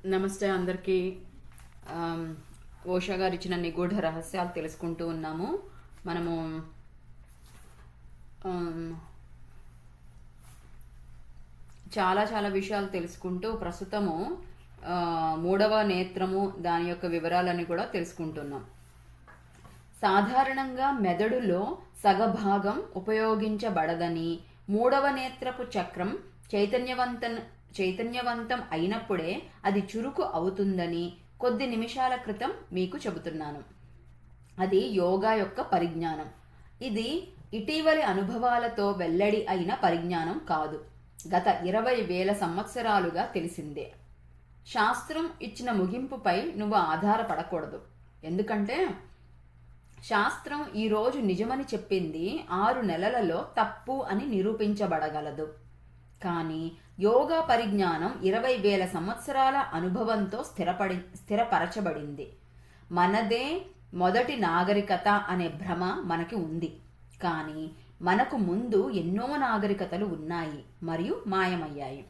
నమస్తే అందరికీ. ఓషా గారు ఇచ్చిన నిగూఢ రహస్యాలు తెలుసుకుంటూ ఉన్నాము. మనము చాలా చాలా విషయాలు తెలుసుకుంటూ ప్రస్తుతము మూడవ నేత్రము దాని యొక్క వివరాలని కూడా తెలుసుకుంటున్నాం. సాధారణంగా మెదడులో సగభాగం ఉపయోగించబడదని, మూడవ నేత్రపు చక్రం చైతన్యవంతం అయినప్పుడే అది చురుకు అవుతుందని కొద్ది నిమిషాల క్రితం మీకు చెబుతున్నాను. అది యోగా యొక్క పరిజ్ఞానం. ఇది ఇటీవలి అనుభవాలతో వెల్లడి అయిన పరిజ్ఞానం కాదు. గత 20,000 సంవత్సరాలుగా తెలిసిందే. శాస్త్రం ఇచ్చిన ముగింపుపై నువ్వు ఆధారపడకూడదు. ఎందుకంటే శాస్త్రం ఈరోజు నిజమని చెప్పింది 6 నెలలలో తప్పు అని నిరూపించబడగలదు. కానీ యోగా పరిజ్ఞానం 20,000 సంవత్సరాల అనుభవంతో స్థిరపరచబడింది. మనదే మొదటి నాగరికత అనే భ్రమ మనకి ఉంది. కానీ మనకు ముందు ఎన్నో నాగరికతలు ఉన్నాయి మరియు మాయమయ్యాయి.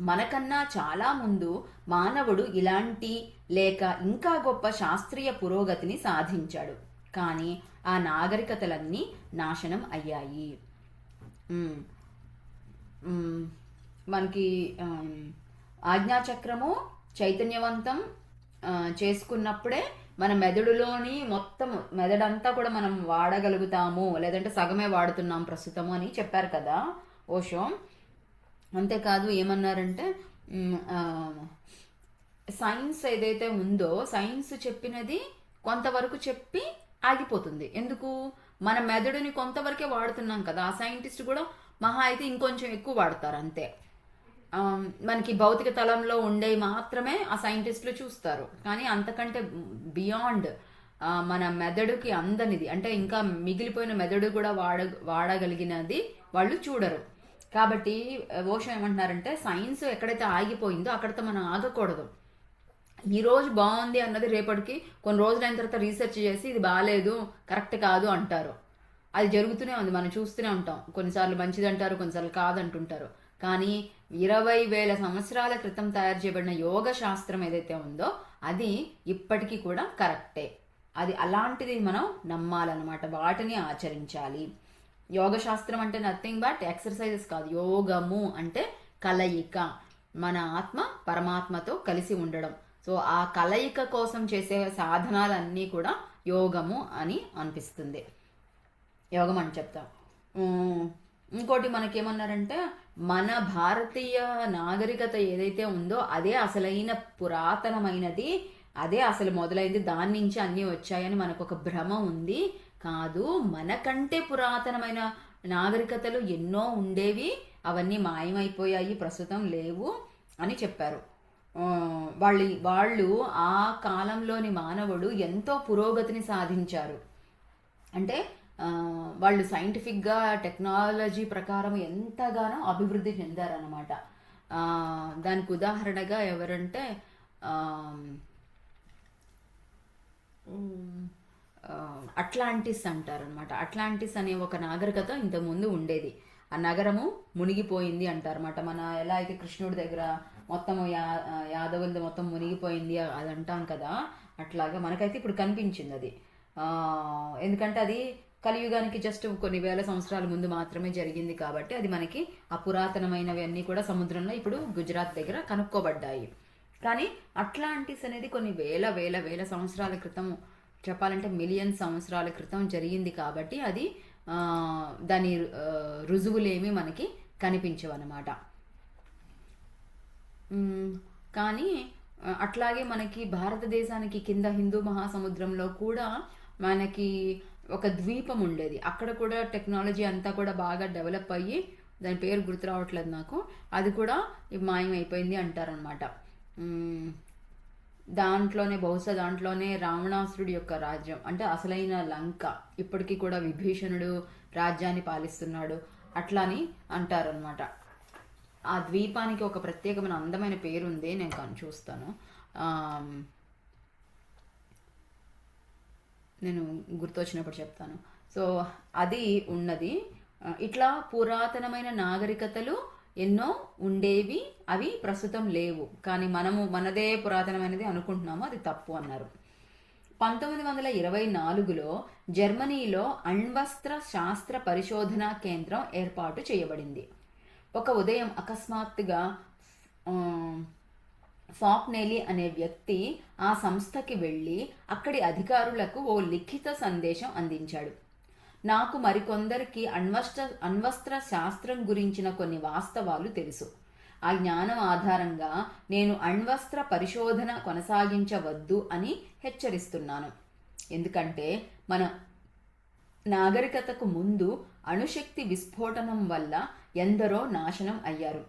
మనకన్నా చాలా ముందు మానవుడు ఇలాంటి లేక ఇంకా గొప్ప శాస్త్రీయ పురోగతిని సాధించాడు. కానీ ఆ నాగరికతలన్నీ నాశనం అయ్యాయి. మనకి ఆజ్ఞాచక్రము చైతన్యవంతం చేసుకున్నప్పుడే మన మెదడులోని మొత్తం మెదడంతా కూడా మనం వాడగలుగుతాము, లేదంటే సగమే వాడుతున్నాం ప్రస్తుతము అని చెప్పారు కదా ఓషో. అంతేకాదు ఏమన్నారంటే సైన్స్ ఏదైతే ఉందో సైన్స్ చెప్పినది కొంతవరకు చెప్పి ఆగిపోతుంది. ఎందుకు? మన మెదడుని కొంతవరకే వాడుతున్నాం కదా. ఆ సైంటిస్ట్ కూడా మహా అయితే ఇంకొంచెం ఎక్కువ వాడతారు అంతే. మనకి భౌతిక తలంలో ఉండే మాత్రమే ఆ సైంటిస్టులు చూస్తారు. కానీ అంతకంటే బియాండ్ మన మెదడుకి అందనిది, అంటే ఇంకా మిగిలిపోయిన మెదడు కూడా వాడగలిగినది వాళ్ళు చూడరు. కాబట్టి ఓషో ఏమంటున్నారంటే సైన్స్ ఎక్కడైతే ఆగిపోయిందో అక్కడితో మనం ఆగకూడదు. ఈ రోజు బాగుంది అన్నది రేపటికి కొన్ని రోజులైన తర్వాత రీసెర్చ్ చేసి ఇది బాగాలేదు, కరెక్ట్ కాదు అంటారు. అది జరుగుతూనే ఉంది, మనం చూస్తూనే ఉంటాం. కొన్నిసార్లు మంచిది అంటారు, కొన్నిసార్లు కాదంటుంటారు. కానీ 20,000 సంవత్సరాల క్రితం తయారు చేయబడిన యోగ శాస్త్రం ఏదైతే ఉందో అది ఇప్పటికీ కూడా కరెక్టే. అది అలాంటిది మనం నమ్మాలన్నమాట, వాటిని ఆచరించాలి. యోగ శాస్త్రం అంటే నథింగ్ బట్ ఎక్సర్సైజెస్ కాదు. యోగము అంటే కలయిక, మన ఆత్మ పరమాత్మతో కలిసి ఉండడం. సో ఆ కలయిక కోసం చేసే సాధనాలన్నీ కూడా యోగము అని అనిపిస్తుంది, యోగం అని చెప్తాం. ఇంకోటి మనకేమన్నారంటే మన భారతీయ నాగరికత ఏదైతే ఉందో అదే అసలైన పురాతనమైనది, అదే అసలు మొదలైంది, దాని నుంచి అన్నీ వచ్చాయని మనకు ఒక భ్రమ ఉంది. కాదు, మనకంటే పురాతనమైన నాగరికతలు ఎన్నో ఉండేవి, అవన్నీ మాయమైపోయాయి, ప్రస్తుతం లేవు అని చెప్పారు. వాళ్ళు ఆ కాలంలోని మానవుడు ఎంతో పురోగతిని సాధించారు. అంటే వాళ్ళు సైంటిఫిక్గా టెక్నాలజీ ప్రకారం ఎంతగానో అభివృద్ధి చెందారన్నమాట. దానికి ఉదాహరణగా ఎవరంటే అట్లాంటిస్ అంటారనమాట. అట్లాంటిస్ అనే ఒక నాగరికత ఇంతకుముందు ఉండేది. ఆ నగరము మునిగిపోయింది అంటారన్నమాట. మన ఎలా అయితే కృష్ణుడి దగ్గర మొత్తం యాదవులది మొత్తం మునిగిపోయింది అది అంటాం కదా, అట్లాగా మనకైతే ఇప్పుడు కనిపించింది అది. ఎందుకంటే అది కలియుగానికి జస్ట్ కొన్ని వేల సంవత్సరాల ముందు మాత్రమే జరిగింది కాబట్టి అది మనకి ఆ పురాతనమైనవి అన్నీ కూడా సముద్రంలో ఇప్పుడు గుజరాత్ దగ్గర కనుక్కోబడ్డాయి. కానీ అట్లాంటిస్ అనేది కొన్ని వేల వేల వేల సంవత్సరాల క్రితం, చెప్పాలంటే మిలియన్ సంవత్సరాల క్రితం జరిగింది కాబట్టి అది దాని రుజువులేమి మనకి కనిపించవన్నమాట. కానీ అట్లాగే మనకి భారతదేశానికి కింద హిందూ మహాసముద్రంలో కూడా మనకి ఒక ద్వీపం ఉండేది. అక్కడ కూడా టెక్నాలజీ అంతా కూడా బాగా డెవలప్ అయ్యి, దాని పేరు గుర్తు రావట్లేదు నాకు, అది కూడా మాయమైపోయింది అంటారనమాట. బహుశా దాంట్లోనే రావణాసురుడి యొక్క రాజ్యం, అంటే అసలైన లంక, ఇప్పటికీ కూడా విభీషణుడు రాజ్యాన్ని పాలిస్తున్నాడు అట్లా అని అంటారనమాట. ఆ ద్వీపానికి ఒక ప్రత్యేకమైన అందమైన పేరుంది, నేను చూస్తాను, నేను గుర్తొచ్చినప్పుడు చెప్తాను. సో అది ఉన్నది. ఇట్లా పురాతనమైన నాగరికతలు ఎన్నో ఉండేవి, అవి ప్రస్తుతం లేవు, కానీ మనము మనదే పురాతనమైనది అనుకుంటున్నాము, అది తప్పు అన్నారు. 1924లో జర్మనీలో అణ్వస్త్ర శాస్త్ర పరిశోధనా కేంద్రం ఏర్పాటు చేయబడింది. ఒక ఉదయం అకస్మాత్తుగా ఫాక్నెలీ అనే వ్యక్తి ఆ సంస్థకి వెళ్ళి అక్కడి అధికారులకు ఓ లిఖిత సందేశం అందించాడు. నాకు మరికొందరికి అణ్వస్త్ర శాస్త్రం గురించిన కొన్ని వాస్తవాలు తెలుసు. ఆ జ్ఞానం ఆధారంగా నేను అణ్వస్త్ర పరిశోధన కొనసాగించవద్దు అని హెచ్చరిస్తున్నాను. ఎందుకంటే మన నాగరికతకు ముందు అణుశక్తి విస్ఫోటనం వల్ల ఎందరో నాశనం అయ్యారు.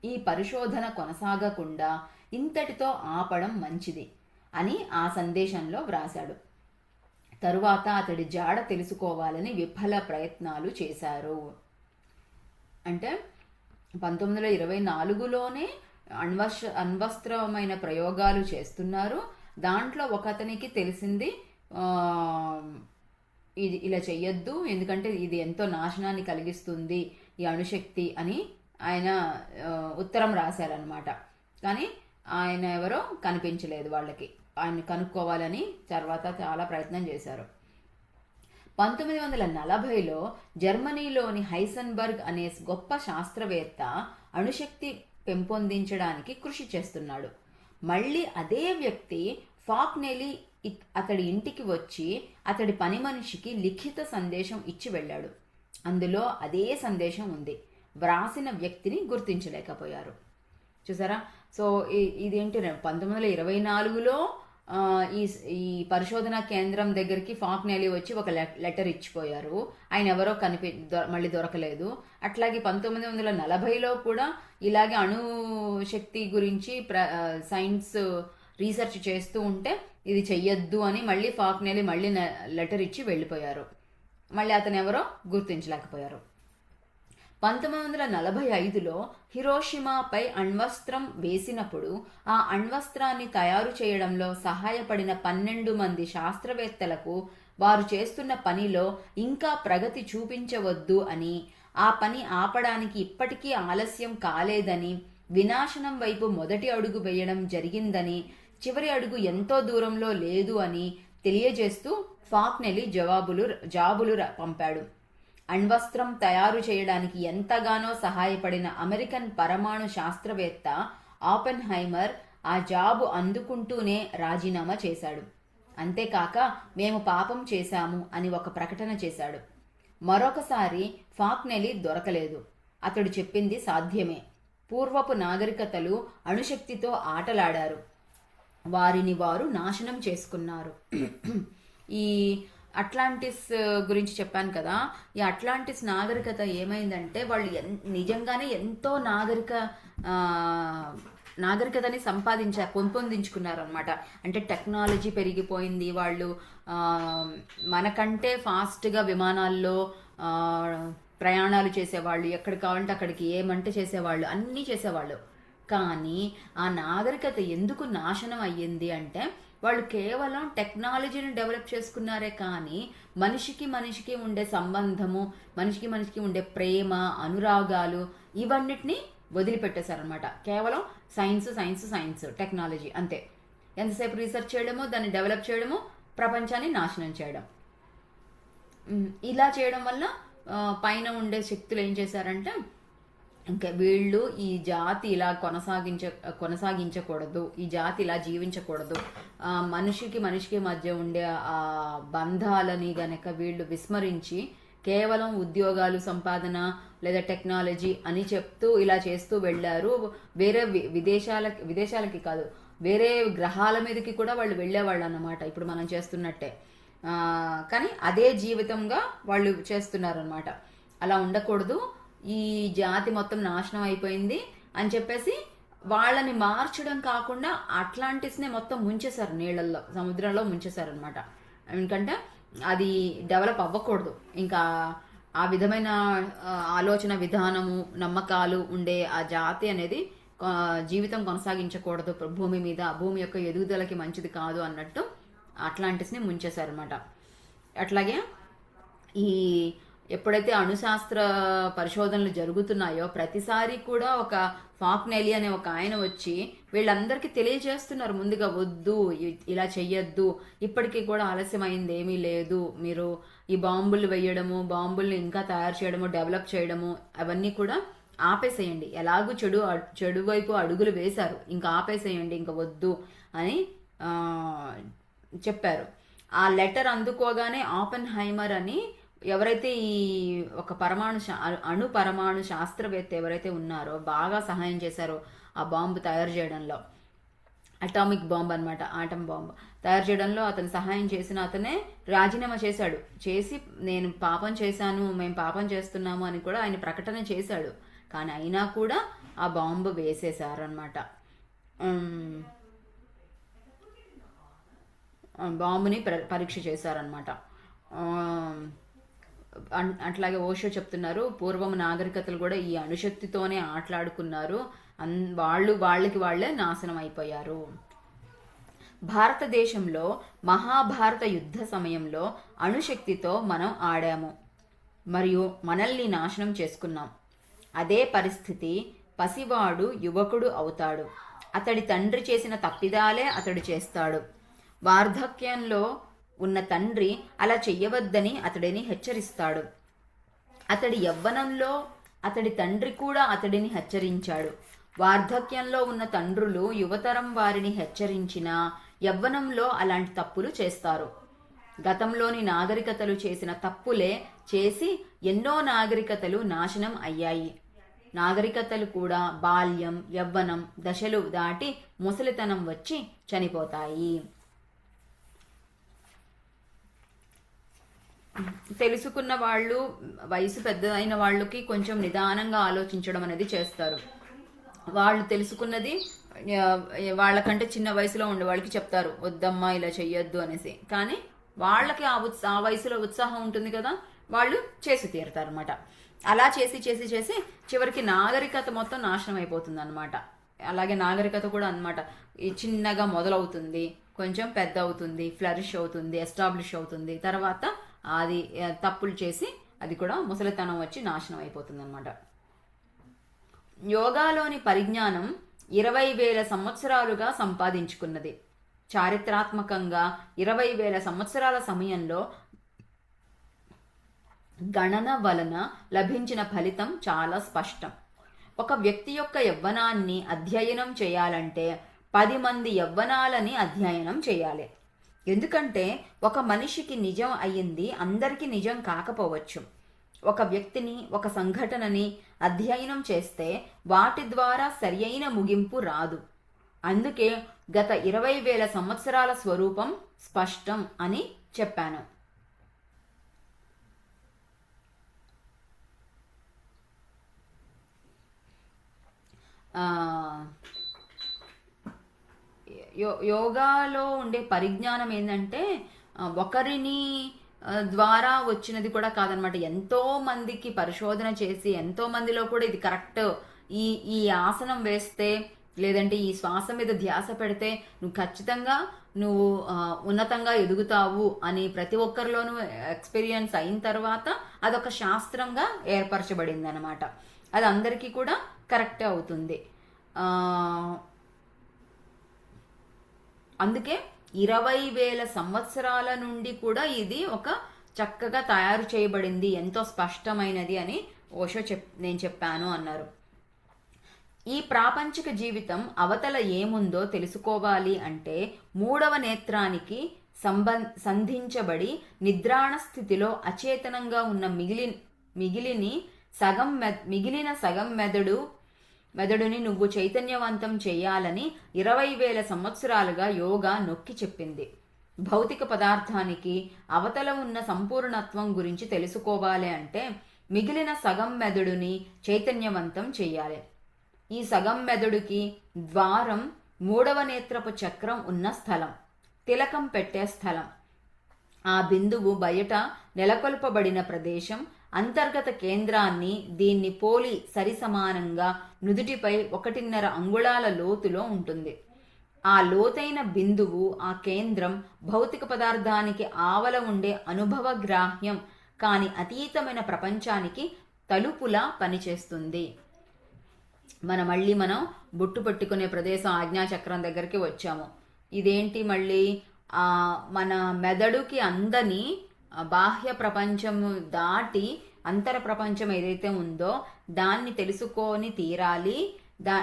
ఈ పరిశోధన కొనసాగకుండా ఇంతటితో ఆపడం మంచిది అని ఆ సందేశంలో వ్రాశాడు. తరువాత అతడి జాడ తెలుసుకోవాలని విఫల ప్రయత్నాలు చేశారు. అంటే 1924లోనే అణ్వస్త్రమైన ప్రయోగాలు చేస్తున్నారు. దాంట్లో ఒకతనికి తెలిసింది ఇది ఇలా చెయ్యొద్దు, ఎందుకంటే ఇది ఎంతో నాశనాన్ని కలిగిస్తుంది ఈ అణుశక్తి అని ఆయన ఉత్తరం రాశారనమాట. కానీ ఆయన ఎవరో కనిపించలేదు వాళ్ళకి. ఆయన కనుక్కోవాలని తర్వాత చాలా ప్రయత్నం చేశారు. 1940లో జర్మనీలోని హైసెన్బర్గ్ అనే గొప్ప శాస్త్రవేత్త అణుశక్తి పెంపొందించడానికి కృషి చేస్తున్నాడు. మళ్ళీ అదే వ్యక్తి ఫాక్నెలీ అతడి ఇంటికి వచ్చి అతడి పని మనిషికి లిఖిత సందేశం ఇచ్చి వెళ్ళాడు. అందులో అదే సందేశం ఉంది. వ్రాసిన వ్యక్తిని గుర్తించలేకపోయారు. చూసారా? సో ఇదేంటి, 1924లో ఈ పరిశోధన కేంద్రం దగ్గరికి ఫాక్నెలీ వచ్చి ఒక లెటర్ ఇచ్చిపోయారు. ఆయన ఎవరో మళ్ళీ దొరకలేదు. అట్లాగే 1940లో కూడా ఇలాగే అణుశక్తి గురించి సైన్స్ రీసెర్చ్ చేస్తూ ఉంటే ఇది చెయ్యొద్దు అని మళ్ళీ ఫాక్నెలీ మళ్ళీ లెటర్ ఇచ్చి వెళ్ళిపోయారు. మళ్ళీ అతను ఎవరో గుర్తించలేకపోయారు. 1945లో హిరోషిమాపై అణ్వస్త్రం వేసినప్పుడు ఆ అణ్వస్త్రాన్ని తయారు చేయడంలో సహాయపడిన 12 మంది శాస్త్రవేత్తలకు వారు చేస్తున్న పనిలో ఇంకా ప్రగతి చూపించవద్దు అని, ఆ పని ఆపడానికి ఇప్పటికీ ఆలస్యం కాలేదని, వినాశనం వైపు మొదటి అడుగు వేయడం జరిగిందని, చివరి అడుగు ఎంతో దూరంలో లేదు అని తెలియజేస్తూ ఫాక్నెలీ జాబులు పంపాడు. అణ్వస్త్రం తయారు చేయడానికి ఎంతగానో సహాయపడిన అమెరికన్ పరమాణు శాస్త్రవేత్త ఆపెన్హైమర్ ఆ జాబు అందుకుంటూనే రాజీనామా చేశాడు. అంతేకాక మేము పాపం చేశాము అని ఒక ప్రకటన చేశాడు. మరొకసారి ఫాక్నెలీ దొరకలేదు. అతడు చెప్పింది సాధ్యమే. పూర్వపు నాగరికతలు అణుశక్తితో ఆటలాడారు, వారిని వారు నాశనం చేసుకున్నారు. ఈ అట్లాంటిస్ గురించి చెప్పాను కదా. ఈ అట్లాంటిస్ నాగరికత ఏమైందంటే వాళ్ళు నిజంగానే ఎంతో నాగరికతని పెంపొందించుకున్నారు అనమాట. అంటే టెక్నాలజీ పెరిగిపోయింది. వాళ్ళు మనకంటే ఫాస్ట్గా విమానాల్లో ప్రయాణాలు చేసేవాళ్ళు, ఎక్కడికి కావాలంటే అక్కడికి ఏమంటే చేసేవాళ్ళు, అన్నీ చేసేవాళ్ళు. కానీ ఆ నాగరికత ఎందుకు నాశనం అయ్యింది అంటే వాళ్ళు కేవలం టెక్నాలజీని డెవలప్ చేసుకున్నారే కానీ మనిషికి ఉండే సంబంధము, మనిషికి ఉండే ప్రేమ, అనురాగాలు ఇవన్నిటిని వదిలిపెట్టేశారనమాట. కేవలం సైన్స్ టెక్నాలజీ అంతే. ఎంతసేపు రీసెర్చ్ చేయడము, దాన్ని డెవలప్ చేయడము, ప్రపంచాన్ని నాశనం చేయడం. ఇలా చేయడం వల్ల పైన ఉండే శక్తులు ఏం చేశారంటే ఇంకా వీళ్ళు ఈ జాతి ఇలా కొనసాగించకూడదు, ఈ జాతి ఇలా జీవించకూడదు, మనిషికి మధ్య ఉండే ఆ బంధాలని గనక వీళ్ళు విస్మరించి కేవలం ఉద్యోగాలు, సంపాదన లేదా టెక్నాలజీ అని చెప్తూ ఇలా చేస్తూ వెళ్ళారు. వేరే విదేశాలకి కాదు, వేరే గ్రహాల మీదకి కూడా వాళ్ళు వెళ్ళేవాళ్ళు అన్నమాట, ఇప్పుడు మనం చేస్తున్నట్టే. కానీ అదే జీవితంగా వాళ్ళు చేస్తున్నారనమాట. అలా ఉండకూడదు, ఈ జాతి మొత్తం నాశనం అయిపోయింది అని చెప్పేసి వాళ్ళని మార్చడం కాకుండా అట్లాంటిస్నే మొత్తం ముంచేశారు, నీళ్ళల్లో, సముద్రంలో ముంచేశారు అనమాట. ఎందుకంటే అది డెవలప్ అవ్వకూడదు. ఇంకా ఆ విధమైన ఆలోచన విధానము, నమ్మకాలు ఉండే ఆ జాతి అనేది జీవితం కొనసాగించకూడదు భూమి మీద, భూమి యొక్క ఎదుగుదలకి మంచిది కాదు అన్నట్టు అట్లాంటిస్ని ముంచేశారనమాట. అట్లాగే ఈ ఎప్పుడైతే అణుశాస్త్ర పరిశోధనలు జరుగుతున్నాయో ప్రతిసారి కూడా ఒక ఫాక్నెలీ అనే ఒక ఆయన వచ్చి వీళ్ళందరికీ తెలియజేస్తున్నారు ముందుగా, వద్దు ఇలా చెయ్యొద్దు, ఇప్పటికీ కూడా ఆలస్యమైంది ఏమీ లేదు, మీరు ఈ బాంబులు వేయడము, బాంబుల్ని ఇంకా తయారు చేయడము, డెవలప్ చేయడము అవన్నీ కూడా ఆపేసేయండి, ఎలాగూ చెడు వైపు అడుగులు వేశారు, ఇంకా ఆపేసేయండి, ఇంకా వద్దు అని చెప్పారు. ఆ లెటర్ అందుకోగానే ఆపెన్ హైమర్ అని ఎవరైతే ఈ ఒక అణు పరమాణు శాస్త్రవేత్త ఎవరైతే ఉన్నారో బాగా సహాయం చేశారో ఆ బాంబు తయారు చేయడంలో, అటామిక్ బాంబ్ అనమాట, ఆటం బాంబ్ తయారు చేయడంలో అతను సహాయం చేసిన అతనే రాజీనామా చేశాడు. చేసి నేను పాపం చేశాను, మేము పాపం చేస్తున్నాము అని కూడా ఆయన ప్రకటన చేశాడు. కానీ అయినా కూడా ఆ బాంబు వేసేశారు అనమాట. బాంబుని పరీక్ష చేశారనమాట. అట్లాగే ఓషో చెప్తున్నారు, పూర్వం నాగరికతలు కూడా ఈ అణుశక్తితోనే ఆటలాడుకున్నారు, వాళ్ళకి వాళ్లే నాశనం అయిపోయారు. భారతదేశంలో మహాభారత యుద్ధ సమయంలో అణుశక్తితో మనం ఆడాము మరియు మనల్ని నాశనం చేసుకున్నాం. అదే పరిస్థితి పసివాడు యువకుడు అవుతాడు. అతడి తండ్రి చేసిన తప్పిదాలే అతడు చేస్తాడు. వార్ధక్యంలో ఉన్న తండ్రి అలా చెయ్యవద్దని అతడిని హెచ్చరిస్తాడు. అతడి యవ్వనంలో అతడి తండ్రి కూడా అతడిని హెచ్చరించాడు. వార్ధక్యంలో ఉన్న తండ్రులు యువతరం వారిని హెచ్చరించినా యవ్వనంలో అలాంటి తప్పులు చేస్తారు. గతంలోని నాగరికతలు చేసిన తప్పులే చేసి ఎన్నో నాగరికతలు నాశనం అయ్యాయి. నాగరికతలు కూడా బాల్యం, యవ్వనం దశలు దాటి ముసలితనం వచ్చి చనిపోతాయి. తెలుసుకున్న వాళ్ళు, వయసు పెద్దదైన వాళ్ళకి కొంచెం నిదానంగా ఆలోచించడం అనేది చేస్తారు. వాళ్ళు తెలుసుకున్నది వాళ్ళకంటే చిన్న వయసులో ఉండే వాళ్ళకి చెప్తారు, వద్దమ్మా ఇలా చెయ్యొద్దు అనేసి. కానీ వాళ్ళకి ఆ వయసులో ఉత్సాహం ఉంటుంది కదా, వాళ్ళు చేసి తీరుతారు అనమాట. అలా చేసి చేసి చేసి చివరికి నాగరికత మొత్తం నాశనం అయిపోతుంది అనమాట. అలాగే నాగరికత కూడా అనమాట చిన్నగా మొదలవుతుంది, కొంచెం పెద్ద అవుతుంది, ఫ్లరిష్ అవుతుంది, ఎస్టాబ్లిష్ అవుతుంది, తర్వాత అది తప్పులు చేసి అది కూడా ముసలితనం వచ్చి నాశనం అయిపోతుంది అనమాట. యోగాలోని పరిజ్ఞానం 20,000 సంవత్సరాలుగా సంపాదించుకున్నది. చారిత్రాత్మకంగా 20,000 సంవత్సరాల సమయంలో గణన వలన లభించిన ఫలితం చాలా స్పష్టం. ఒక వ్యక్తి యొక్క యవ్వనాన్ని అధ్యయనం చేయాలంటే 10 మంది యవ్వనాలని అధ్యయనం చేయాలి. ఎందుకంటే ఒక మనిషికి నిజం అయ్యింది అందరికీ నిజం కాకపోవచ్చు. ఒక వ్యక్తిని, ఒక సంఘటనని అధ్యయనం చేస్తే వాటి ద్వారా సరియైన ముగింపు రాదు. అందుకే గత 20,000 సంవత్సరాల స్వరూపం స్పష్టం అని చెప్పాను. యోగాలో ఉండే పరిజ్ఞానం ఏంటంటే ఒకరిని ద్వారా వచ్చినది కూడా కాదనమాట. ఎంతో మందికి పరిశోధన చేసి ఎంతో మందిలో కూడా ఇది కరెక్ట్, ఈ ఆసనం వేస్తే లేదంటే ఈ శ్వాస మీద ధ్యాస పెడితే నువ్వు ఖచ్చితంగా నువ్వు ఉన్నతంగా ఎదుగుతావు అని ప్రతి ఒక్కరిలోనూ ఎక్స్పీరియన్స్ అయిన తర్వాత అదొక శాస్త్రంగా ఏర్పరచబడింది అనమాట. అది అందరికీ కూడా కరెక్టే అవుతుంది. అందుకే 20,000 సంవత్సరాల నుండి కూడా ఇది ఒక చక్కగా తయారు చేయబడింది, ఎంతో స్పష్టమైనది అని ఓషో నేను చెప్పాను అన్నారు. ఈ ప్రాపంచిక జీవితం అవతల ఏముందో తెలుసుకోవాలి అంటే 3వ నేత్రానికి సంధించబడి నిద్రాణ స్థితిలో అచేతనంగా ఉన్న మిగిలిన సగం మెదడుని నువ్వు చైతన్యవంతం చేయాలని 20,000 సంవత్సరాలుగా యోగా నొక్కి చెప్పింది. భౌతిక పదార్థానికి అవతల ఉన్న సంపూర్ణత్వం గురించి తెలుసుకోవాలి అంటే మిగిలిన సగం మెదడుని చైతన్యవంతం చేయాలి. ఈ సగం మెదడుకి ద్వారం 3వ నేత్రపు చక్రం ఉన్న స్థలం, తిలకం పెట్టే స్థలం. ఆ బిందువు బయట నెలకొల్పబడిన ప్రదేశం, అంతర్గత కేంద్రాన్ని దీన్ని పోలి సరిసమానంగా నుదుటిపై 1.5 అంగుళాల లోతులో ఉంటుంది. ఆ లోతైన బిందువు, ఆ కేంద్రం భౌతిక పదార్థానికి ఆవల ఉండే అనుభవగ్రాహ్యం కాని అతీతమైన ప్రపంచానికి తలుపులా పనిచేస్తుంది. మనం బొట్టు పెట్టుకునే ప్రదేశం ఆజ్ఞాచక్రం దగ్గరికి వచ్చాము. ఇదేంటి మళ్ళీ మన మెదడుకి అందని బాహ్య ప్రపంచం దాటి అంతర ప్రపంచం ఏదైతే ఉందో దాన్ని తెలుసుకొని తీరాలి.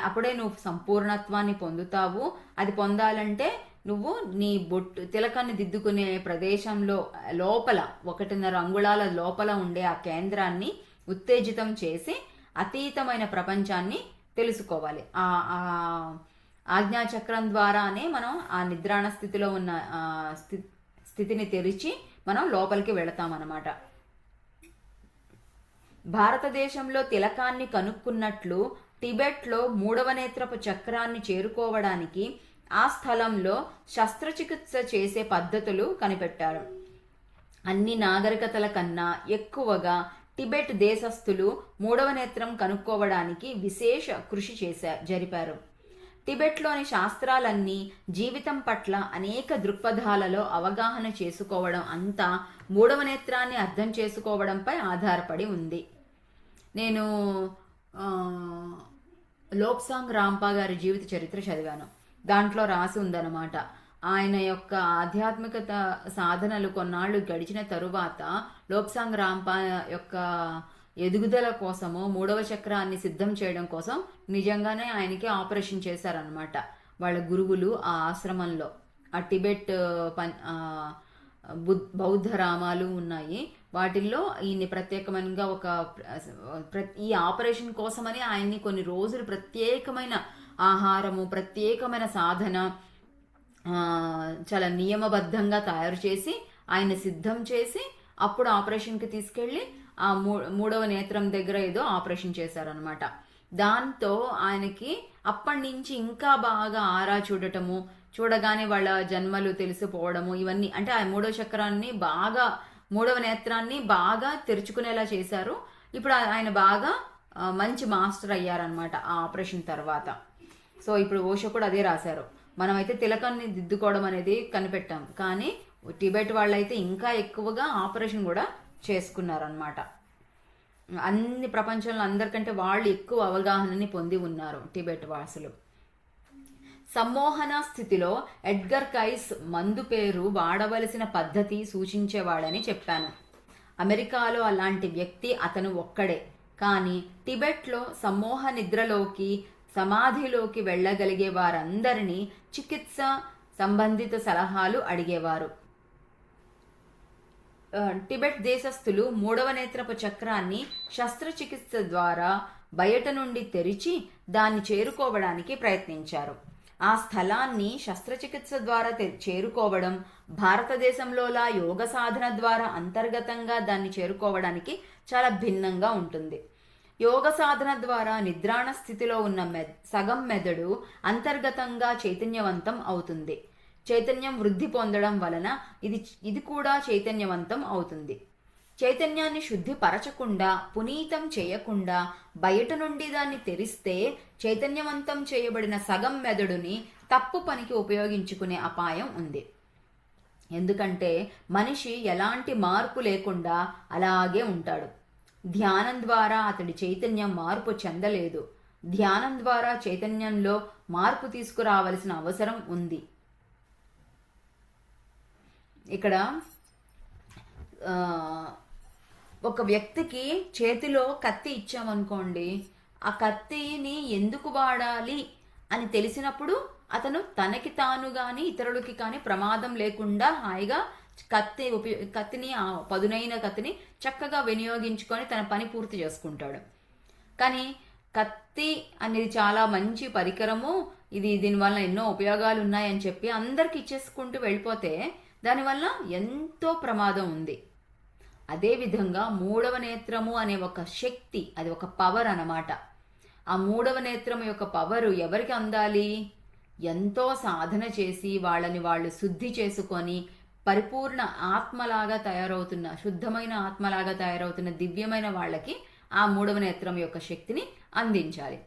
అప్పుడే నువ్వు సంపూర్ణత్వాన్ని పొందుతావు. అది పొందాలంటే నువ్వు నీ బొట్టు తిలకాన్ని దిద్దుకునే ప్రదేశంలో లోపల 1.5 అంగుళాల లోపల ఉండే ఆ కేంద్రాన్ని ఉత్తేజితం చేసి అతీతమైన ప్రపంచాన్ని తెలుసుకోవాలి. ఆ ఆజ్ఞాచక్రం ద్వారానే మనం ఆ నిద్రాణ స్థితిలో ఉన్న స్థితిని తెరిచి మనం లోపలికి వెళతామన్నమాట. భారతదేశంలో తిలకాన్ని కనుక్కున్నట్లు టిబెట్లో 3వ నేత్రపు చక్రాన్ని చేరుకోవడానికి ఆ స్థలంలో శస్త్రచికిత్స చేసే పద్ధతులు కనిపెట్టారు. అన్ని నాగరికతల కన్నా ఎక్కువగా టిబెట్ దేశస్థులు 3వ నేత్రం కనుక్కోవడానికి విశేష కృషి జరిపారు. టిబెట్లోని శాస్త్రాలన్నీ జీవితం పట్ల అనేక దృక్పథాలలో అవగాహన చేసుకోవడం అంతా 3వ నేత్రాన్ని అర్థం చేసుకోవడంపై ఆధారపడి ఉంది. నేను లోబ్సాంగ్ రాంపా గారి జీవిత చరిత్ర చదివాను. దాంట్లో రాసి ఉందన్నమాట. ఆయన యొక్క ఆధ్యాత్మికత సాధనలు కొన్నాళ్ళు గడిచిన తరువాత లోబ్సాంగ్ రాంపా యొక్క ఎదుగుదల కోసము 3వ చక్రాన్ని సిద్ధం చేయడం కోసం నిజంగానే ఆయనకి ఆపరేషన్ చేశారనమాట. వాళ్ళ గురువులు ఆ ఆశ్రమంలో ఆ టిబెట్ బౌద్ధ రామాలు ఉన్నాయి. వాటిల్లో ఈయన్ని ప్రత్యేకమైన ఈ ఆపరేషన్ కోసమని ఆయన్ని కొన్ని రోజులు ప్రత్యేకమైన ఆహారము, ప్రత్యేకమైన సాధన చాలా నియమబద్ధంగా తయారు చేసి ఆయన సిద్ధం చేసి అప్పుడు ఆపరేషన్కి తీసుకెళ్ళి ఆ 3వ నేత్రం దగ్గర ఏదో ఆపరేషన్ చేశారనమాట. దాంతో ఆయనకి అప్పటి నుంచి ఇంకా బాగా ఆరా చూడగానే వాళ్ళ జన్మలు తెలిసిపోవడము, ఇవన్నీ అంటే ఆ 3వ చక్రాన్ని బాగా 3వ నేత్రాన్ని బాగా తెరుచుకునేలా చేశారు. ఇప్పుడు ఆయన బాగా మంచి మాస్టర్ అయ్యారనమాట ఆ ఆపరేషన్ తర్వాత. సో ఇప్పుడు ఓషో కూడా అదే రాశారు. మనమైతే తిలకాన్ని దిద్దుకోవడం అనేది కనిపెట్టాం, కానీ టిబెట్ వాళ్ళైతే ఇంకా ఎక్కువగా ఆపరేషన్ కూడా చేసుకున్నారనమాట. అన్ని ప్రపంచంలో అందరికంటే వాళ్ళు ఎక్కువ అవగాహనని పొంది ఉన్నారు టిబెట్ వాసులు. సమ్మోహన స్థితిలో ఎడ్గర్ కైస్ మందు పేరు వాడవలసిన పద్ధతి సూచించేవాడని చెప్పాను. అమెరికాలో అలాంటి వ్యక్తి అతను ఒక్కడే. కానీ టిబెట్లో సమ్మోహ నిద్రలోకి సమాధిలోకి వెళ్ళగలిగే వారందరినీ చికిత్స సంబంధిత సలహాలు అడిగేవారు. టిబెట్ దేశస్థులు 3వ నేత్రపు చక్రాన్ని శస్త్రచికిత్స ద్వారా బయట నుండి తెరిచి దాన్ని చేరుకోవడానికి ప్రయత్నించారు. ఆ స్థలాన్ని శస్త్రచికిత్స ద్వారా చేరుకోవడం భారతదేశంలోలా యోగ సాధన ద్వారా అంతర్గతంగా దాన్ని చేరుకోవడానికి చాలా భిన్నంగా ఉంటుంది. యోగ సాధన ద్వారా నిద్రాణ స్థితిలో ఉన్న సగం మెదడు అంతర్గతంగా చైతన్యవంతం అవుతుంది. చైతన్యం వృద్ధి పొందడం వలన ఇది కూడా చైతన్యవంతం అవుతుంది. చైతన్యాన్ని శుద్ధి పరచకుండా, పునీతం చేయకుండా బయట నుండి దాన్ని తెరిస్తే చైతన్యవంతం చేయబడిన సగం మెదడుని తప్పు పనికి ఉపయోగించుకునే అపాయం ఉంది. ఎందుకంటే మనిషి ఎలాంటి మార్పు లేకుండా అలాగే ఉంటాడు. ధ్యానం ద్వారా అతడి చైతన్యం మార్పు చెందలేదు. ధ్యానం ద్వారా చైతన్యంలో మార్పు తీసుకురావలసిన అవసరం ఉంది. ఇక్కడ ఒక వ్యక్తికి చేతిలో కత్తి ఇచ్చామనుకోండి, ఆ కత్తిని ఎందుకు వాడాలి అని తెలిసినప్పుడు అతను తనకి తాను కానీ ఇతరులకి కానీ ప్రమాదం లేకుండా హాయిగా కత్తిని ఆ పదునైన కత్తిని చక్కగా వినియోగించుకొని తన పని పూర్తి చేసుకుంటాడు. కానీ కత్తి అనేది చాలా మంచి పరికరము, దీనివల్ల ఎన్నో ఉపయోగాలు ఉన్నాయని చెప్పి అందరికి ఇచ్చేసుకుంటూ వెళ్ళిపోతే దానివల్ల ఎంతో ప్రమాదం ఉంది. అదేవిధంగా 3వ నేత్రము అనే ఒక శక్తి, అది ఒక పవర్ అన్నమాట. ఆ 3వ నేత్రం యొక్క పవరు ఎవరికి అందాలి? ఎంతో సాధన చేసి వాళ్ళని వాళ్ళు శుద్ధి చేసుకొని పరిపూర్ణ ఆత్మలాగా తయారవుతున్న, శుద్ధమైన ఆత్మలాగా తయారవుతున్న దివ్యమైన వాళ్ళకి ఆ 3వ నేత్రం యొక్క శక్తిని అందించాలి.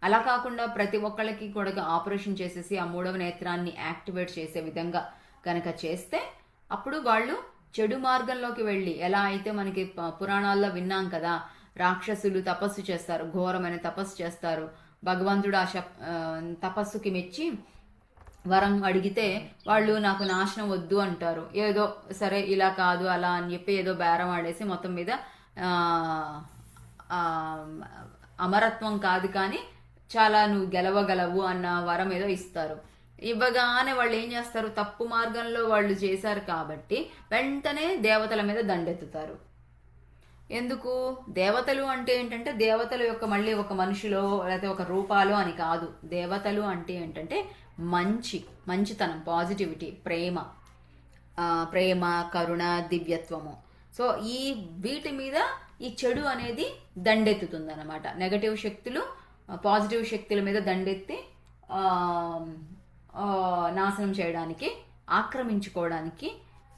అలా కాకుండా ప్రతి ఒక్కళ్ళకి కూడా ఆపరేషన్ చేసేసి ఆ 3వ నేత్రాన్ని యాక్టివేట్ చేసే విధంగా కనుక చేస్తే అప్పుడు వాళ్ళు చెడు మార్గంలోకి వెళ్ళి, ఎలా అయితే మనకి పురాణాల్లో విన్నాం కదా, రాక్షసులు తపస్సు చేస్తారు, ఘోరమైన తపస్సు చేస్తారు, భగవంతుడు తపస్సుకి మెచ్చి వరం అడిగితే వాళ్ళు నాకు నాశనం వద్దు అంటారు. ఏదో సరే ఇలా కాదు అలా అని చెప్పి ఏదో బేరం ఆడేసి మొత్తం మీద అమరత్వం కాదు కానీ చాలా నువ్వు గెలవగలవు అన్న వరం ఏదో ఇస్తారు. ఇవ్వగానే వాళ్ళు ఏం చేస్తారు, తప్పు మార్గంలో వాళ్ళు చేశారు కాబట్టి వెంటనే దేవతల మీద దండెత్తుతారు. ఎందుకు? దేవతలు అంటే ఏంటంటే దేవతల యొక్క మళ్ళీ ఒక మనుషులో లేకపోతే ఒక రూపాలో అని కాదు. దేవతలు అంటే ఏంటంటే మంచితనం, పాజిటివిటీ, ప్రేమ, కరుణ, దివ్యత్వము. సో వీటి మీద ఈ చెడు అనేది దండెత్తుతుంది అనమాట. నెగటివ్ శక్తులు పాజిటివ్ శక్తుల మీద దండెత్తి నాశనం చేయడానికి, ఆక్రమించుకోవడానికి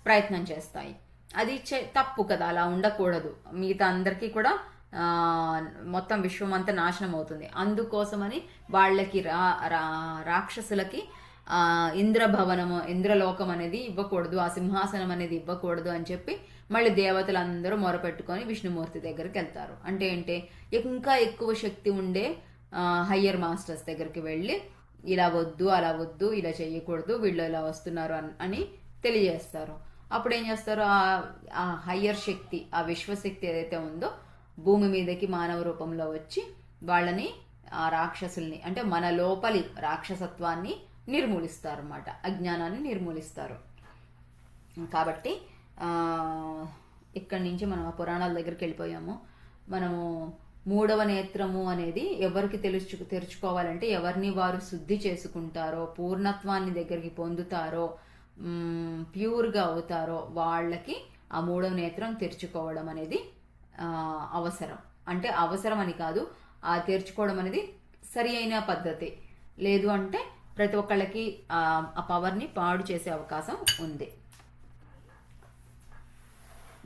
ప్రయత్నం చేస్తాయి. అది తప్పు కదా, అలా ఉండకూడదు. మిగతా అందరికీ కూడా మొత్తం విశ్వం అంతా నాశనం అవుతుంది. అందుకోసమని వాళ్ళకి రాక్షసులకి ఇంద్రభవనము, ఇంద్రలోకం అనేది ఇవ్వకూడదు, ఆ సింహాసనం అనేది ఇవ్వకూడదు అని చెప్పి మళ్ళీ దేవతలందరూ మొరపెట్టుకొని విష్ణుమూర్తి దగ్గరికి వెళ్తారు. అంటే ఇంకా ఎక్కువ శక్తి ఉండే హయ్యర్ మాస్టర్స్ దగ్గరికి వెళ్ళి ఇలా వద్దు, అలా వద్దు, ఇలా చేయకూడదు, వీళ్ళు ఇలా వస్తున్నారు అని తెలియజేస్తారు. అప్పుడు ఏం చేస్తారు, ఆ హయ్యర్ శక్తి, ఆ విశ్వశక్తి ఏదైతే ఉందో భూమి మీదకి మానవ రూపంలో వచ్చి వాళ్ళని, ఆ రాక్షసుల్ని అంటే మన లోపలి రాక్షసత్వాన్ని నిర్మూలిస్తారు అన్నమాట, అజ్ఞానాన్ని నిర్మూలిస్తారు. కాబట్టి ఇక్కడి నుంచి మనం ఆ పురాణాల దగ్గరికి వెళ్ళిపోయాము. మనము మూడవ నేత్రము అనేది ఎవరికి తెరుచుకోవాలంటే ఎవరిని వారు శుద్ధి చేసుకుంటారో, పూర్ణత్వాన్ని దగ్గరికి పొందుతారో, ప్యూర్గా అవుతారో వాళ్ళకి ఆ మూడవ నేత్రం తెరుచుకోవడం అనేది అవసరం. అంటే అవసరం అని కాదు, ఆ తెరుచుకోవడం అనేది సరి అయిన పద్ధతి. లేదు అంటే ప్రతి ఒక్కళ్ళకి ఆ పవర్ని పాడు చేసే అవకాశం ఉంది.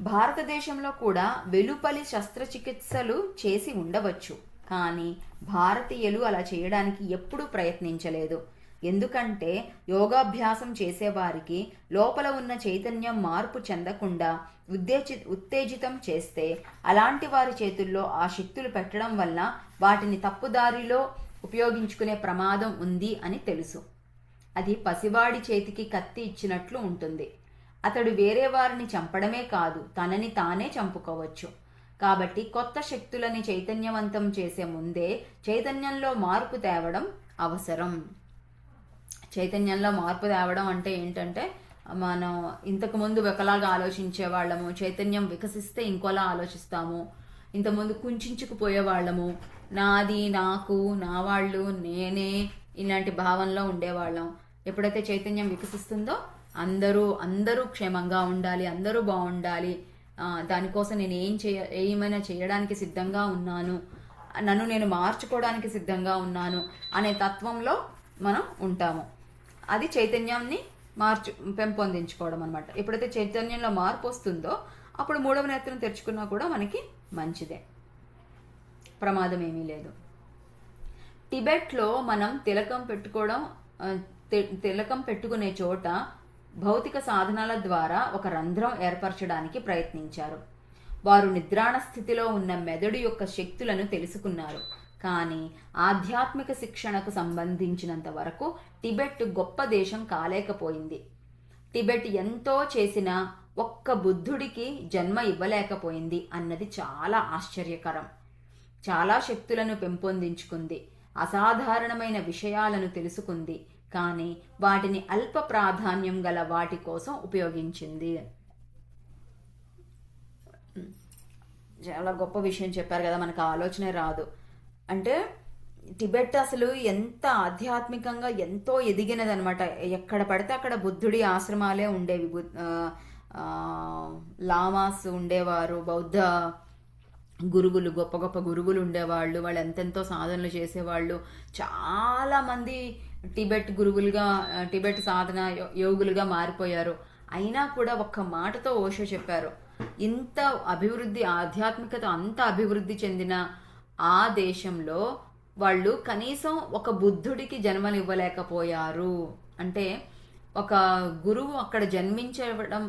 భారతదేశంలో కూడా వెలుపలి శస్త్రచికిత్సలు చేసి ఉండవచ్చు, కానీ భారతీయులు అలా చేయడానికి ఎప్పుడూ ప్రయత్నించలేదు. ఎందుకంటే యోగాభ్యాసం చేసేవారికి లోపల ఉన్న చైతన్యం మార్పు చెందకుండా ఉత్తేజితం చేస్తే అలాంటి వారి చేతుల్లో ఆ శక్తులు పెట్టడం వల్ల వాటిని తప్పుదారిలో ఉపయోగించుకునే ప్రమాదం ఉంది అని తెలుసు. అది పసివాడి చేతికి కత్తి ఇచ్చినట్లు ఉంటుంది. అతడు వేరే వారిని చంపడమే కాదు, తనని తానే చంపుకోవచ్చు. కాబట్టి కొత్త శక్తులని చైతన్యవంతం చేసే ముందే చైతన్యంలో మార్పు తేవడం అవసరం. చైతన్యంలో మార్పు తేవడం అంటే ఏంటంటే, మనం ఇంతకుముందు ఒకలాగా ఆలోచించే వాళ్ళము, చైతన్యం వికసిస్తే ఇంకోలా ఆలోచిస్తాము. ఇంతకుముందు కుంచుకుపోయే వాళ్ళము, నాది, నాకు, నా వాళ్ళు, నేనే, ఇలాంటి భావనలో ఉండేవాళ్ళం. ఎప్పుడైతే చైతన్యం వికసిస్తుందో అందరూ క్షేమంగా ఉండాలి, అందరూ బాగుండాలి, దానికోసం నేను ఏమైనా చేయడానికి సిద్ధంగా ఉన్నాను, నన్ను నేను మార్చుకోవడానికి సిద్ధంగా ఉన్నాను అనే తత్వంలో మనం ఉంటాము. అది చైతన్యాన్ని పెంపొందించుకోవడం అనమాట. ఎప్పుడైతే చైతన్యంలో మార్పు వస్తుందో అప్పుడు మూడవ నేత్రం తెరుచుకున్నా కూడా మనకి మంచిదే, ప్రమాదం ఏమీ లేదు. టిబెట్లో మనం తిలకం పెట్టుకునే చోట భౌతిక సాధనాల ద్వారా ఒక రంధ్రం ఏర్పరచడానికి ప్రయత్నించారు. వారు నిద్రాణ స్థితిలో ఉన్న మెదడు యొక్క శక్తులను తెలుసుకున్నారు. కానీ ఆధ్యాత్మిక శిక్షణకు సంబంధించినంత వరకు టిబెట్ గొప్ప దేశం కాలేకపోయింది. టిబెట్ ఎంతో చేసినా ఒక్క బుద్ధుడికి జన్మ ఇవ్వలేకపోయింది అన్నది చాలా ఆశ్చర్యకరం. చాలా శక్తులను పెంపొందించుకుంది, అసాధారణమైన విషయాలను తెలుసుకుంది, కానీ వాటిని అల్ప ప్రాధాన్యం గల వాటి కోసం ఉపయోగించింది. చాలా గొప్ప విషయం చెప్పారు కదా, మనకు ఆలోచనే రాదు. అంటే టిబెట్ అసలు ఎంత ఆధ్యాత్మికంగా ఎంతో ఎదిగినది అనమాట. ఎక్కడ పడితే అక్కడ బుద్ధుడి ఆశ్రమాలే ఉండేవి, లామాస్ ఉండేవారు, బౌద్ధ గురువులు, గొప్ప గొప్ప గురువులు ఉండేవాళ్ళు. వాళ్ళు ఎంతెంతో సాధనలు చేసేవాళ్ళు. చాలామంది టిబెట్ సాధన యోగులుగా మారిపోయారు. అయినా కూడా ఒక్క మాటతో ఓషో చెప్పారు, ఇంత అభివృద్ధి, ఆధ్యాత్మికత అంత అభివృద్ధి చెందిన ఆ దేశంలో వాళ్ళు కనీసం ఒక బుద్ధుడికి జన్మనివ్వలేకపోయారు. అంటే ఒక గురువు అక్కడ జన్మించడం,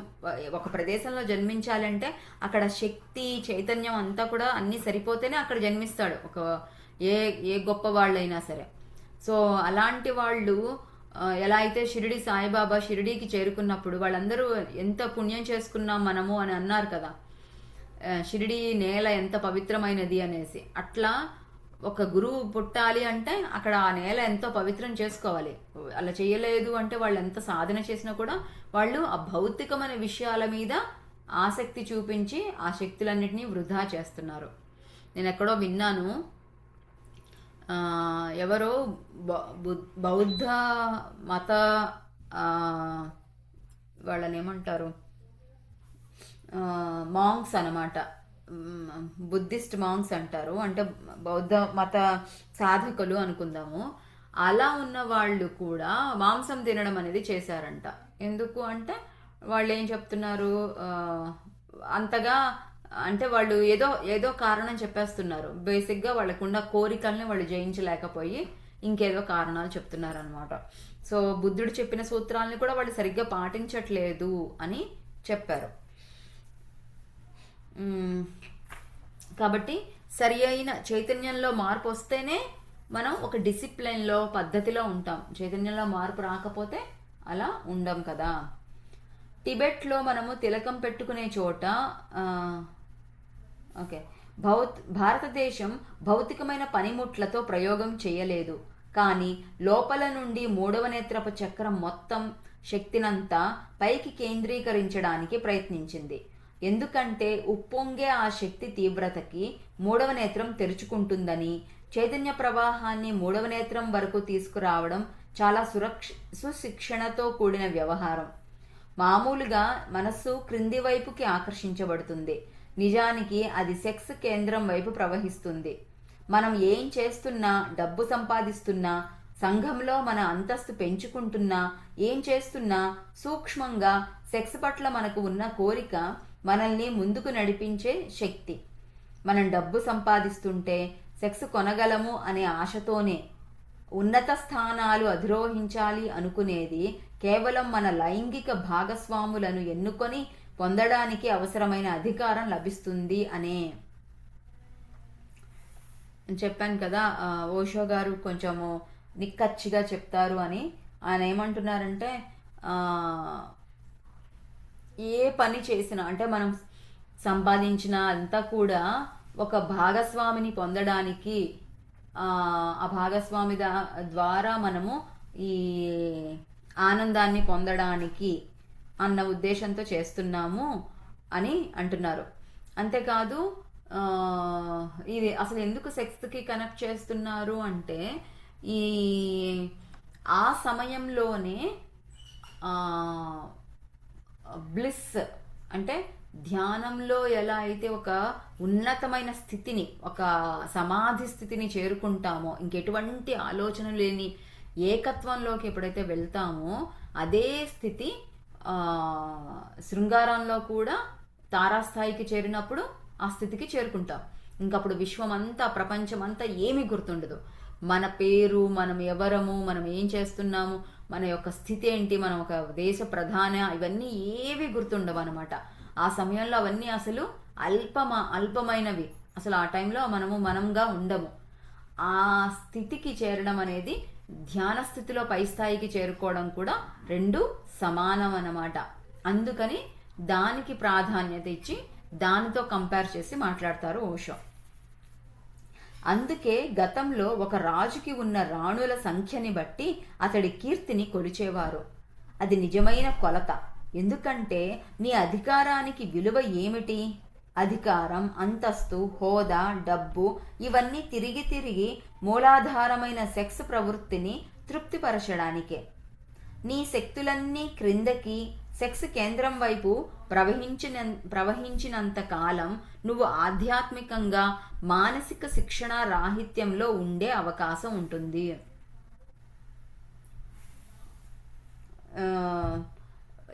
ఒక ప్రదేశంలో జన్మించాలంటే అక్కడ శక్తి చైతన్యం అంతా కూడా అన్నీ సరిపోతేనే అక్కడ జన్మిస్తాడు ఒక ఏ ఏ గొప్ప వాళ్ళైనా సరే. సో అలాంటి వాళ్ళు ఎలా అయితే షిరిడి సాయిబాబా షిరిడీకి చేరుకున్నప్పుడు వాళ్ళందరూ ఎంత పుణ్యం చేసుకున్నాం మనము అని అన్నారు కదా, షిరిడి నేల ఎంత పవిత్రమైనది అనేసి. అట్లా ఒక గురువు పుట్టాలి అంటే అక్కడ ఆ నేల ఎంతో పవిత్రం చేసుకోవాలి. అలా చేయలేదు అంటే వాళ్ళు ఎంత సాధన చేసినా కూడా వాళ్ళు ఆ భౌతికమైన విషయాల మీద ఆసక్తి చూపించి ఆ శక్తులన్నిటినీ వృధా చేస్తున్నారు. నేను ఎక్కడో విన్నాను, ఎవరో బౌద్ధ మత వాళ్ళని ఏమంటారు, మాంగ్స్ అనమాట, బుద్ధిస్ట్ మాంగ్స్ అంటారు, అంటే బౌద్ధ మత సాధకులు అనుకుందాము. అలా ఉన్న వాళ్ళు కూడా మాంసం తినడం అనేది చేశారంట. ఎందుకు అంటే వాళ్ళు ఏం చెప్తున్నారు, అంతగా అంటే వాళ్ళు ఏదో ఏదో కారణం చెప్పేస్తున్నారు. బేసిక్గా వాళ్ళకున్న కోరికల్ని వాళ్ళు జయించలేకపోయి ఇంకేదో కారణాలు చెప్తున్నారు అనమాట. సో బుద్ధుడు చెప్పిన సూత్రాలని కూడా వాళ్ళు సరిగ్గా పాటించట్లేదు అని చెప్పారు. కాబట్టి సరి అయిన చైతన్యంలో మార్పు వస్తేనే మనం ఒక డిసిప్లిన్లో పద్ధతిలో ఉంటాం. చైతన్యంలో మార్పు రాకపోతే అలా ఉండం కదా. టిబెట్లో మనము తిలకం పెట్టుకునే చోట ఓకే, భారతదేశం భౌతికమైన పనిముట్లతో ప్రయోగం చేయలేదు, కానీ లోపల నుండి మూడవ నేత్రపు చక్రం మొత్తం శక్తినంతా పైకి కేంద్రీకరించడానికి ప్రయత్నించింది. ఎందుకంటే ఉప్పొంగే ఆ శక్తి తీవ్రతకి మూడవ నేత్రం తెరుచుకుంటుందని, చైతన్య ప్రవాహాన్ని మూడవ నేత్రం వరకు తీసుకురావడం చాలా సుశిక్షణతో కూడిన వ్యవహారం. మామూలుగా మనస్సు క్రింది వైపుకి ఆకర్షించబడుతుంది, నిజానికి అది సెక్స్ కేంద్రం వైపు ప్రవహిస్తుంది. మనం ఏం చేస్తున్నా, డబ్బు సంపాదిస్తున్నా, సంఘంలో మన అంతస్తు పెంచుకుంటున్నా, ఏం చేస్తున్నా సూక్ష్మంగా సెక్స్ పట్ల మనకు ఉన్న కోరిక మనల్ని ముందుకు నడిపించే శక్తి. మనం డబ్బు సంపాదిస్తుంటే సెక్స్ కొనగలము అనే ఆశతోనే, ఉన్నత స్థానాలు అధిరోహించాలి అనుకునేది కేవలం మన లైంగిక భాగస్వాములను ఎన్నుకొని పొందడానికి అవసరమైన అధికారం లభిస్తుంది అనే. చెప్పాను కదా ఓషో గారు కొంచెము నిక్కచ్చిగా చెప్తారు అని. ఆయన ఏమంటున్నారంటే ఏ పని చేసినా, అంటే మనం సంపాదించిన అంతా కూడా ఒక భాగస్వామిని పొందడానికి, ఆ భాగస్వామి ద్వారా మనము ఈ ఆనందాన్ని పొందడానికి అన్న ఉద్దేశంతో చేస్తున్నాము అని అంటున్నారు. అంతేకాదు ఇది అసలు ఎందుకు సెక్స్కి కనెక్ట్ చేస్తున్నారు అంటే, ఈ ఆ సమయంలోనే బ్లిస్ అంటే ధ్యానంలో ఎలా అయితే ఒక ఉన్నతమైన స్థితిని, ఒక సమాధి స్థితిని చేరుకుంటామో, ఇంకెటువంటి ఆలోచన లేని ఏకత్వంలోకి ఎప్పుడైతే వెళ్తామో అదే స్థితి శృంగారంలో కూడా తారాస్థాయికి చేరినప్పుడు ఆ స్థితికి చేరుకుంటాం. ఇంకప్పుడు విశ్వమంతా, ప్రపంచమంతా ఏమీ గుర్తుండదు. మన పేరు, మనం ఎవరము, మనం ఏం చేస్తున్నాము, మన యొక్క స్థితి ఏంటి, మనం ఒక దేశ ప్రధాన, ఇవన్నీ ఏవి గుర్తుండవు అనమాట. ఆ సమయంలో అవన్నీ అసలు అల్పమైనవి. అసలు ఆ టైంలో మనంగా ఉండము. ఆ స్థితికి చేరడం అనేది, ధ్యాన స్థితిలో పై స్థాయికి చేరుకోవడం కూడా రెండు సమానం అన్నమాట. అందుకని దానికి ప్రాధాన్యత ఇచ్చి దానితో కంపేర్ చేసి మాట్లాడతారు ఓషో. అందుకే గతంలో ఒక రాజుకి ఉన్న రాణుల సంఖ్యని బట్టి అతడి కీర్తిని కొలిచేవారు. అది నిజమైన కొలత. ఎందుకంటే నీ అధికారానికి విలువ ఏమిటి? అధికారం, అంతస్తు, హోదా, డబ్బు ఇవన్నీ తిరిగి తిరిగి మూలాధారమైన సెక్స్ ప్రవృత్తిని తృప్తిపరచడానికే. నీ శక్తులన్నీ క్రిందకి సెక్స్ కేంద్రం వైపు ప్రవహించినంత కాలం నువ్వు ఆధ్యాత్మికంగా మానసిక శిక్షణ రాహిత్యంలో ఉండే అవకాశం ఉంటుంది.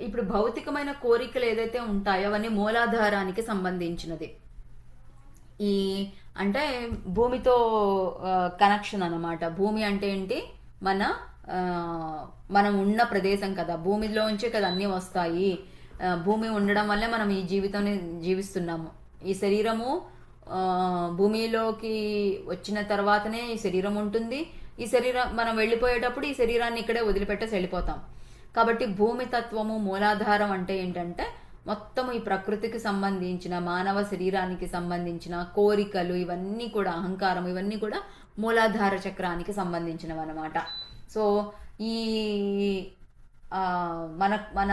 ఇప్పుడు భౌతికమైన కోరికలు ఏదైతే ఉంటాయో అవన్నీ మూలాధారానికి సంబంధించినది. ఈ అంటే భూమితో కనెక్షన్ అన్నమాట. భూమి అంటే ఏంటి? మన ఆ, మనం ఉన్న ప్రదేశం కదా, భూమిలోంచే కదా అన్నీ వస్తాయి. భూమి ఉండడం వల్లే మనం ఈ జీవితాన్ని జీవిస్తున్నాము. ఈ శరీరము ఆ, భూమిలోకి వచ్చిన తర్వాతనే ఈ శరీరం ఉంటుంది. ఈ శరీరం మనం వెళ్ళిపోయేటప్పుడు ఈ శరీరాన్ని ఇక్కడే వదిలిపెట్టేసి వెళ్ళిపోతాం. కాబట్టి భూమి తత్వము మూలాధారం అంటే ఏంటంటే మొత్తం ఈ ప్రకృతికి సంబంధించిన మానవ శరీరానికి సంబంధించిన కోరికలు ఇవన్నీ కూడా, అహంకారం ఇవన్నీ కూడా మూలాధార చక్రానికి సంబంధించినవి అనమాట. సో ఈ ఆ, మన మన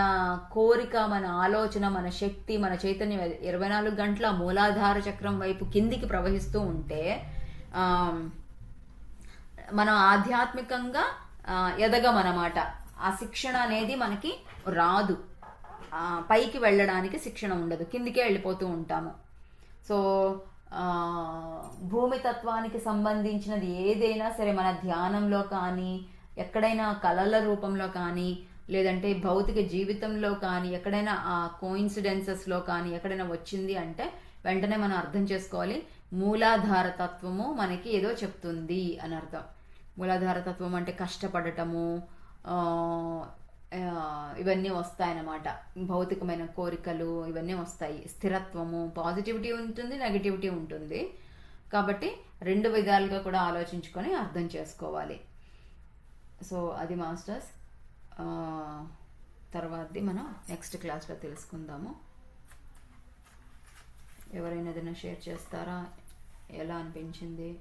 కోరిక, మన ఆలోచన, మన శక్తి, మన చైతన్యం 24 గంటల మూలాధార చక్రం వైపు కిందికి ప్రవహిస్తూ ఉంటే ఆ, మనం ఆధ్యాత్మికంగా ఎదగమన్నమాట. ఆ శిక్షణ అనేది మనకి రాదు. పైకి వెళ్ళడానికి శిక్షణ ఉండదు, కిందికే వెళ్ళిపోతూ ఉంటాము. సో ఆ, భూమి తత్వానికి సంబంధించినది ఏదైనా సరే మన ధ్యానంలో కానీ, ఎక్కడైనా కళల రూపంలో కానీ, లేదంటే భౌతిక జీవితంలో కానీ, ఎక్కడైనా ఆ కోయిన్సిడెన్సెస్లో కానీ ఎక్కడైనా వచ్చింది అంటే వెంటనే మనం అర్థం చేసుకోవాలి, మూలాధార తత్వము మనకి ఏదో చెప్తుంది అని అర్థం. మూలాధార తత్వం అంటే కష్టపడటము, ఆ, ఇవన్నీ వస్తాయన్నమాట. భౌతికమైన కోరికలు ఇవన్నీ వస్తాయి. స్థిరత్వము, పాజిటివిటీ ఉంటుంది, నెగటివిటీ ఉంటుంది. కాబట్టి రెండు విధాలుగా కూడా ఆలోచించుకొని అర్థం చేసుకోవాలి. సో అది మాస్టర్స్. తర్వాతది మనం నెక్స్ట్ క్లాస్లో తెలుసుకుందాము. ఎవరైనా ఏదైనా షేర్ చేస్తారా? ఎలా అనిపించింది?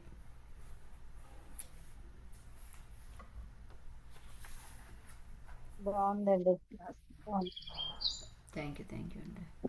బాగుందండి. థ్యాంక్ యూ అండి.